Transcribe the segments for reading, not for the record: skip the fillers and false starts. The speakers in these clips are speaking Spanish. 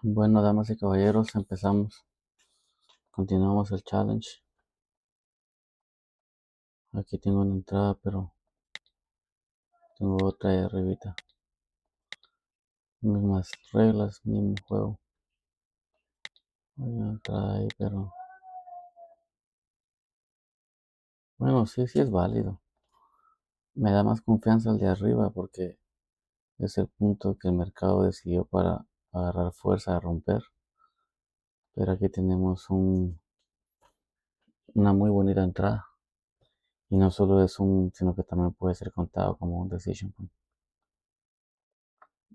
Bueno, damas y caballeros, empezamos. Continuamos el challenge. Aquí tengo una entrada, pero tengo otra ahí arribita. Mismas reglas, mismo juego. Hay una entrada ahí, pero bueno, sí es válido. Me da más confianza el de arriba porque es el punto que el mercado decidió para agarrar fuerza a romper. Pero aquí tenemos una muy bonita entrada. Y no solo es sino que también puede ser contado como un decision point,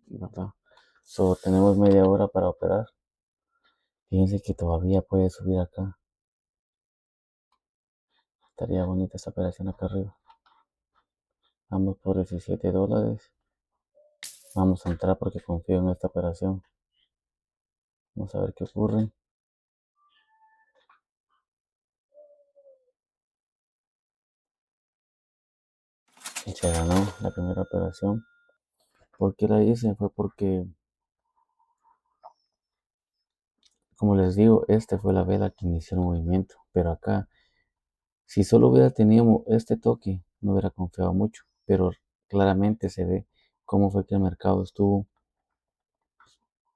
¿verdad? So, tenemos media hora para operar. Fíjense que todavía puede subir acá. Estaría bonita esta operación acá arriba. Vamos por $17. Vamos a entrar porque confío en esta operación. Vamos a ver qué ocurre. Y se ganó la primera operación. ¿Por qué la hice? Fue porque, como les digo, esta fue la vela que inició el movimiento. Pero acá, si solo hubiera tenido este toque, no hubiera confiado mucho. Pero claramente se ve cómo fue que el mercado estuvo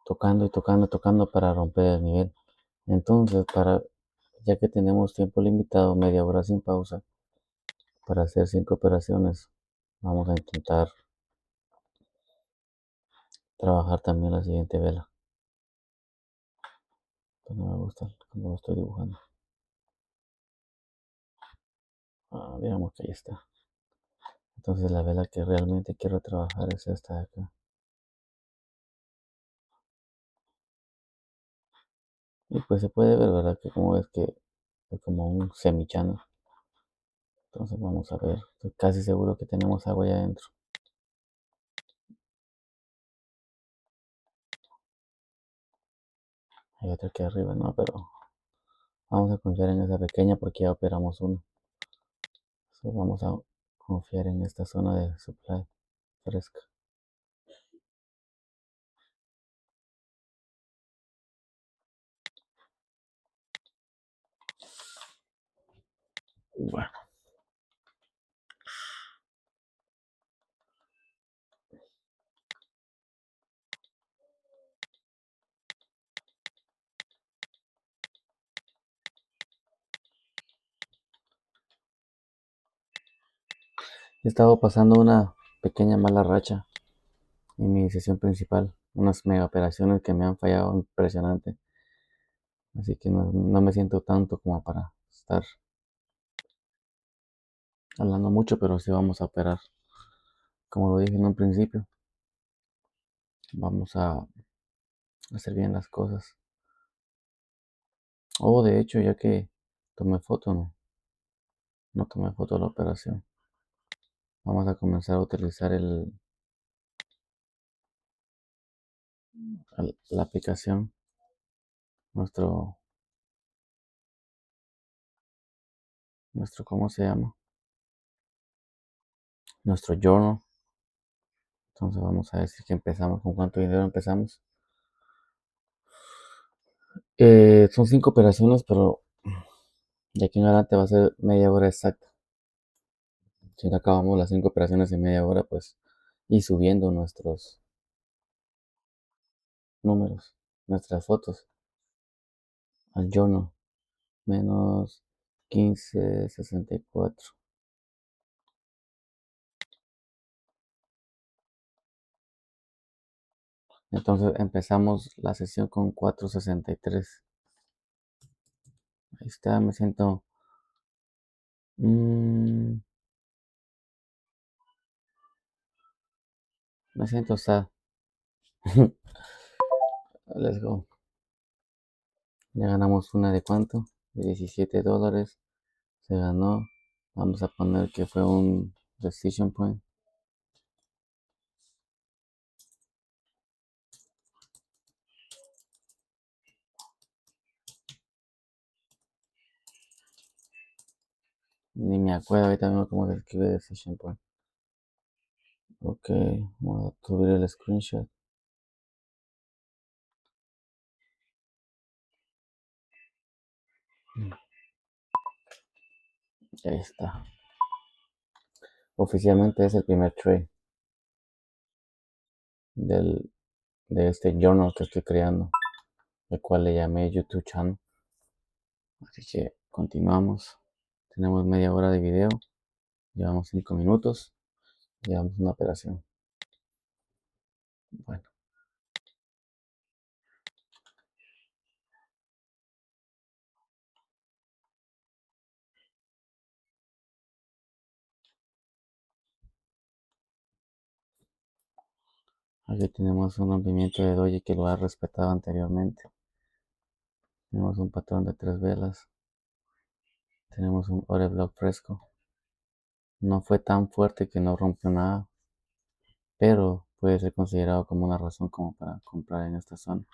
tocando y tocando, tocando para romper el nivel. Entonces, ya que tenemos tiempo limitado, media hora sin pausa, para hacer 5 operaciones, vamos a intentar trabajar también la siguiente vela. Pero no me gusta cómo lo estoy dibujando. Digamos que ahí está. Entonces la vela que realmente quiero trabajar es esta de acá. Y pues se puede ver, ¿verdad? Que como es que es como un semichano. Entonces vamos a ver. Estoy casi seguro que tenemos agua allá adentro. Hay otra aquí arriba, no, pero vamos a confiar en esa pequeña porque ya operamos una. Vamos a confiar en esta zona de supply fresca. Bueno, he estado pasando una pequeña mala racha en mi sesión principal. Unas mega operaciones que me han fallado impresionante. Así que no me siento tanto como para estar hablando mucho, pero sí vamos a operar. Como lo dije en un principio, vamos a hacer bien las cosas. De hecho, ya que tomé foto, no tomé foto de la operación. Vamos a comenzar a utilizar la aplicación, nuestro, ¿cómo se llama? Nuestro journal. Entonces vamos a decir que empezamos, con cuánto dinero empezamos. Son 5 operaciones, pero de aquí en adelante va a ser media hora exacta. Si no acabamos las 5 operaciones en media hora, pues, y subiendo nuestros números, nuestras fotos al journal, menos 15.64. Entonces empezamos la sesión con 4.63. Ahí está, mm, me siento sad. Let's go. Ya ganamos una de cuánto, de $17. Se ganó. Vamos a poner que fue un decision point. Ni me acuerdo ahorita mismo cómo se escribe decision point. Ok, vamos a subir el screenshot. Ahí está. Oficialmente es el primer trade del, de este journal que estoy creando, el cual le llamé YouTube Channel. Así que continuamos. Tenemos media hora de video. Llevamos 5 minutos. Llevamos una operación. Bueno, aquí tenemos un rompimiento de doji que lo ha respetado anteriormente. Tenemos un patrón de 3 velas. Tenemos un order block fresco. No fue tan fuerte que no rompió nada, pero puede ser considerado como una razón como para comprar en esta zona.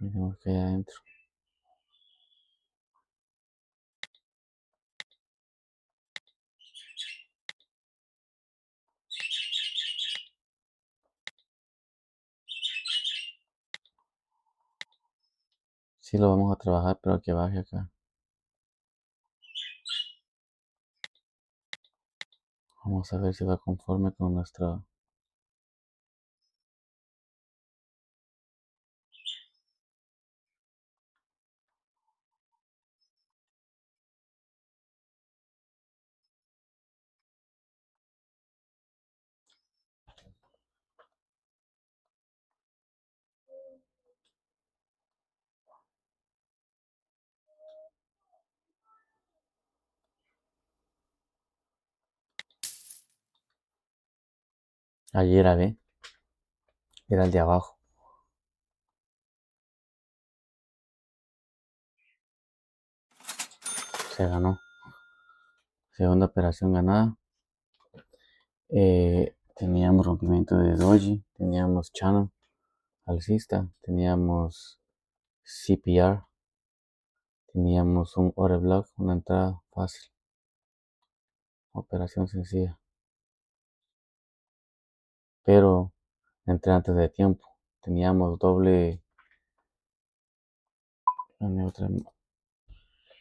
Miremos que hay adentro. Sí lo vamos a trabajar, pero que baje acá. Vamos a ver si va conforme con nuestro. Ayer era B, era el de abajo. Se ganó. Segunda operación ganada. Teníamos rompimiento de doji, teníamos channel alcista, teníamos CPR, teníamos un order block, una entrada fácil. Operación sencilla. Pero entré antes de tiempo. Teníamos doble.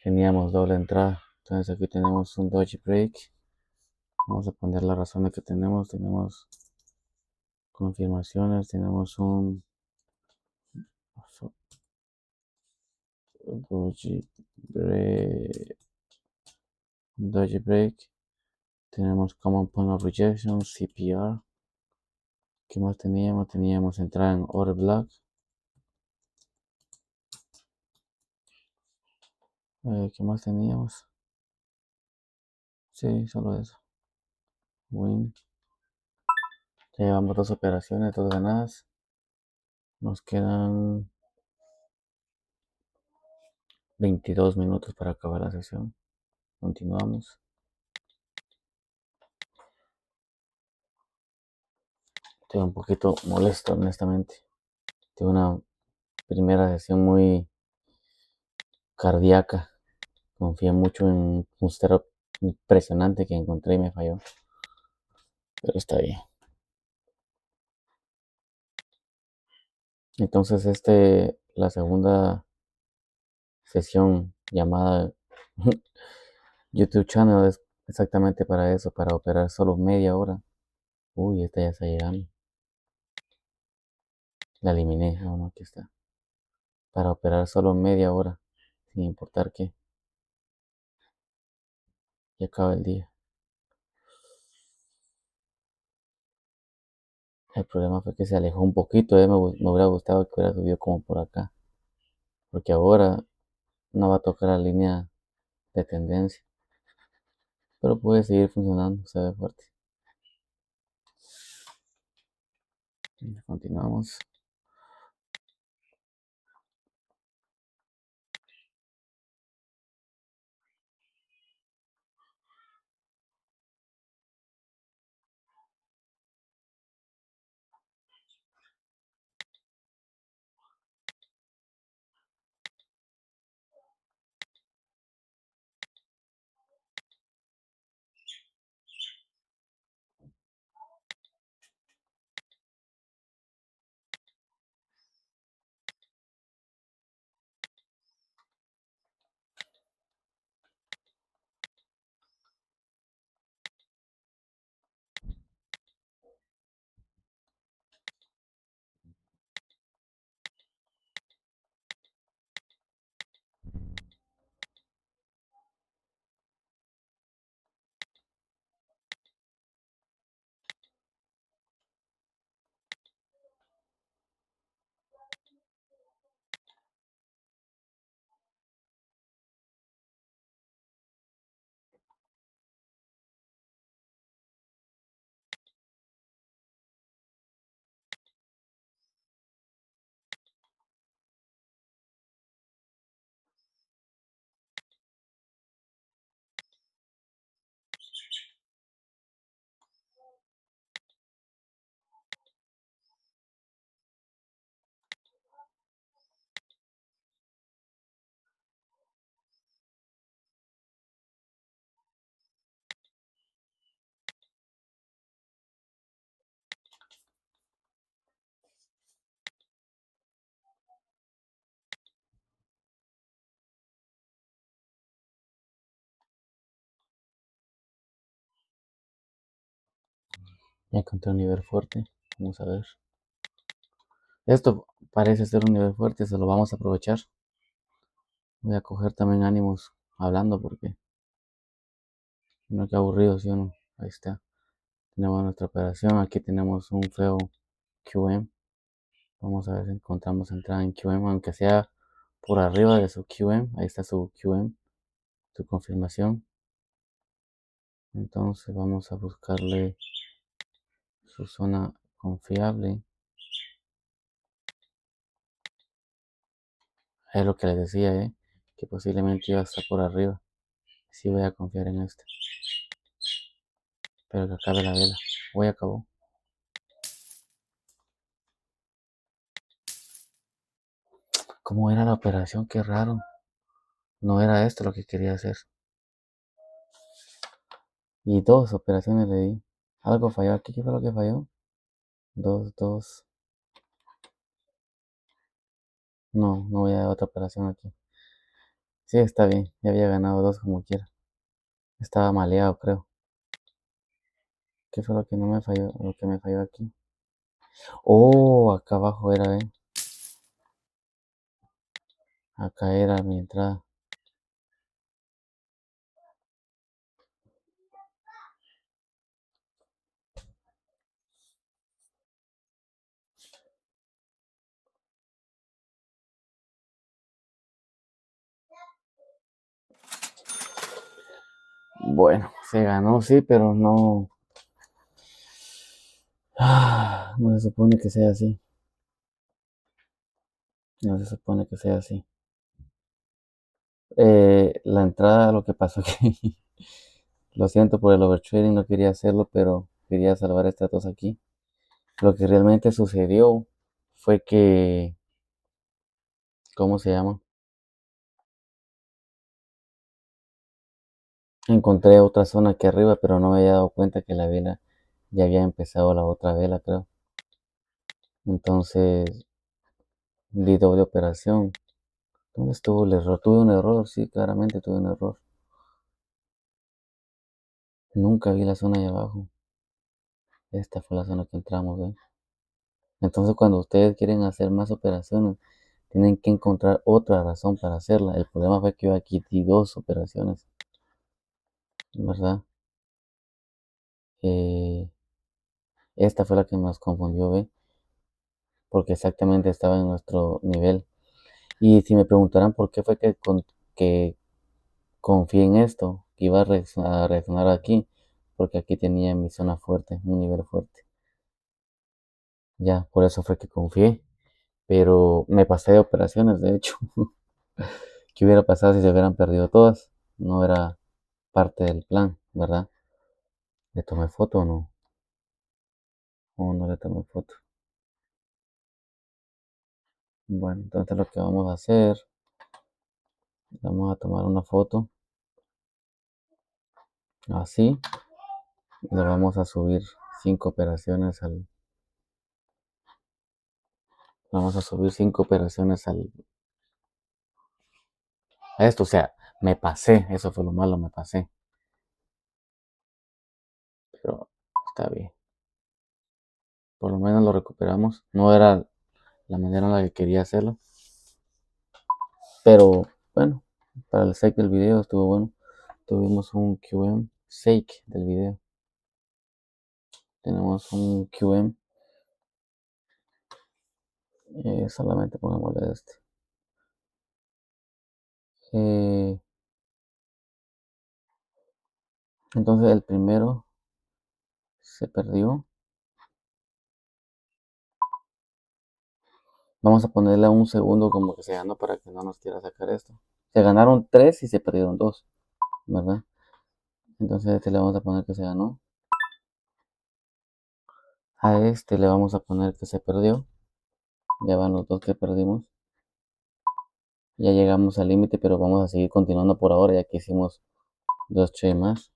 Teníamos doble entrada. Entonces aquí tenemos un doji break. Vamos a poner la razón de que tenemos. Tenemos confirmaciones. Tenemos un doji break. Doji break. Tenemos common point of rejection. CPR. ¿Qué más teníamos? Teníamos entrada en order block. ¿Qué más teníamos? Sí, solo eso. Win. Ya llevamos 2 operaciones, 2 ganadas. Nos quedan 22 minutos para acabar la sesión. Continuamos. Estoy un poquito molesto, honestamente. Tuve una primera sesión muy cardíaca. Confié mucho en un setup impresionante que encontré y me falló. Pero está bien. Entonces, la segunda sesión llamada YouTube Channel es exactamente para eso, para operar solo media hora. Uy, esta ya está llegando. La eliminé. Ah, no, aquí está. Para operar solo media hora, sin importar qué. Y acaba el día. El problema fue que se alejó un poquito. Me hubiera gustado que hubiera subido como por acá. Porque ahora no va a tocar la línea de tendencia. Pero puede seguir funcionando. Se ve fuerte. Continuamos. Ya encontré un nivel fuerte. Vamos a ver. Esto parece ser un nivel fuerte, se lo vamos a aprovechar. Voy a coger también ánimos hablando porque no, qué aburrido, ¿sí o no? Ahí está. Tenemos nuestra operación. Aquí tenemos un feo QM. Vamos a ver si encontramos entrada en QM, aunque sea por arriba de su QM. Ahí está su QM, su confirmación. Entonces vamos a buscarle su zona confiable. Es lo que les decía, que posiblemente iba a estar por arriba. Sí voy a confiar en este. Pero que acabe la vela. Hoy acabó. ¿Cómo era la operación? Qué raro. No era esto lo que quería hacer. Y dos operaciones le di. Algo falló aquí. ¿Qué fue lo que falló? Dos, dos. No, no voy a dar otra operación aquí. Sí, está bien. Ya había ganado dos como quiera. Estaba maleado, creo. ¿Qué fue lo que no me falló? Lo que me falló aquí. Oh, acá abajo era, ¿eh? Acá era mi entrada. Bueno, se ganó, sí, pero no. No se supone que sea así. No se supone que sea así. La entrada, lo que pasó que lo siento por el overtrading, no quería hacerlo, pero quería salvar estas dos aquí. Lo que realmente sucedió fue que, ¿cómo se llama? Encontré otra zona aquí arriba, pero no me había dado cuenta que la vela ya había empezado la otra vela, creo. Entonces di doble operación. ¿Dónde estuvo el error? Tuve un error, sí, claramente tuve un error. Nunca vi la zona de abajo. Esta fue la zona que entramos, ¿eh? Entonces cuando ustedes quieren hacer más operaciones, tienen que encontrar otra razón para hacerla. El problema fue que yo aquí di dos operaciones, ¿verdad? Eh, Esta fue la que nos confundió, ¿ve? Porque exactamente estaba en nuestro nivel. Y si me preguntaran por qué fue que confié en esto, que iba a reaccionar aquí, porque aquí tenía mi zona fuerte, un nivel fuerte. Ya, por eso fue que confié. Pero me pasé de operaciones, de hecho. ¿Qué hubiera pasado si se hubieran perdido todas? No era parte del plan, ¿verdad? ¿Le tomé foto o no? ¿O no le tomé foto? Bueno, entonces lo que vamos a hacer, vamos a tomar una foto así, le vamos a subir 5 operaciones vamos a subir 5 operaciones a esto, o sea, me pasé, eso fue lo malo, me pasé, pero está bien, por lo menos lo recuperamos, no era la manera en la que quería hacerlo, pero bueno, para el sake del video estuvo bueno, tuvimos un QM sake del video, tenemos un QM, solamente pongámosle este. Eh, entonces el primero se perdió. Vamos a ponerle un segundo como que se ganó para que no nos quiera sacar esto. Se ganaron 3 y se perdieron 2, ¿verdad? Entonces a este le vamos a poner que se ganó. A este le vamos a poner que se perdió. Ya van los dos que perdimos. Ya llegamos al límite, pero vamos a seguir continuando por ahora ya que hicimos 2 trades más.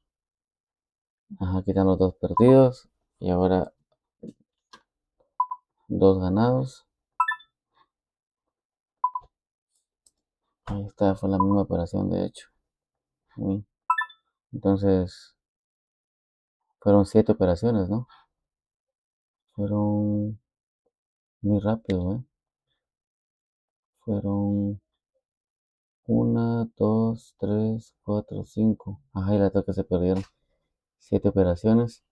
Ajá, quitan los dos perdidos. Y ahora 2 ganados. Ahí está, fue la misma operación de hecho. Uy. Entonces fueron 7 operaciones, ¿no? Fueron muy rápido, ¿eh? Fueron una, dos, tres, cuatro, cinco. Ajá, y la que se perdieron. 7 operaciones.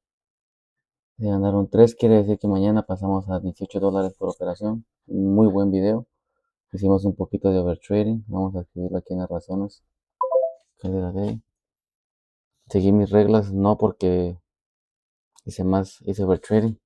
Se ganaron 3, quiere decir que mañana pasamos a $18 por operación. Muy buen video. Hicimos un poquito de overtrading. Vamos a escribirlo aquí en las razones. Calidad de seguí mis reglas, no porque hice overtrading.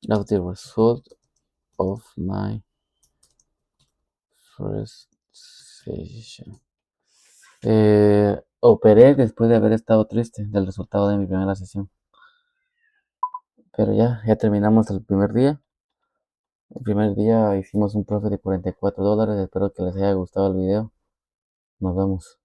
Of the result of my first session. Operé después de haber estado triste del resultado de mi primera sesión. Pero ya terminamos el primer día. El primer día hicimos un profit de $44. Espero que les haya gustado el video. Nos vemos.